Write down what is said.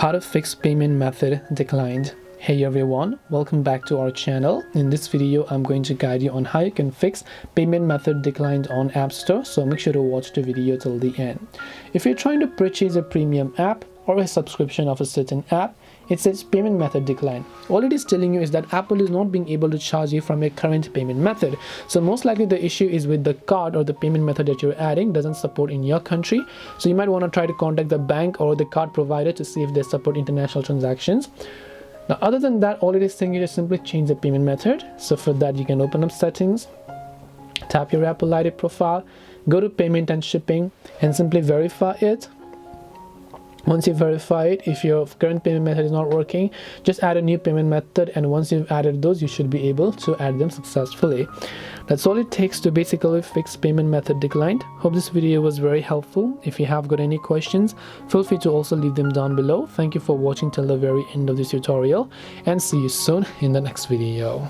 How to fix payment method declined. Hey everyone, welcome back to our channel. In this video I'm going to guide you on how you can fix payment method declined on App Store, so make sure to watch the video till the end. If you're trying to purchase a premium app or a subscription of a certain app, it says payment method declined. All it is telling you is that Apple is not being able to charge you from your current payment method. So most likely the issue is with the card or the payment method that you're adding doesn't support in your country. So you might want to try to contact the bank or the card provider to see if they support international transactions. Now other than that, all it is saying is just simply change the payment method. So for that you can open up settings, tap your Apple ID profile, go to payment and shipping and simply verify it. Once you verify it, if your current payment method is not working, just add a new payment method, and once you've added those, you should be able to add them successfully. That's all it takes to basically fix payment method declined. Hope this video was very helpful. If you have got any questions, feel free to also leave them down below. Thank you for watching till the very end of this tutorial, and see you soon in the next video.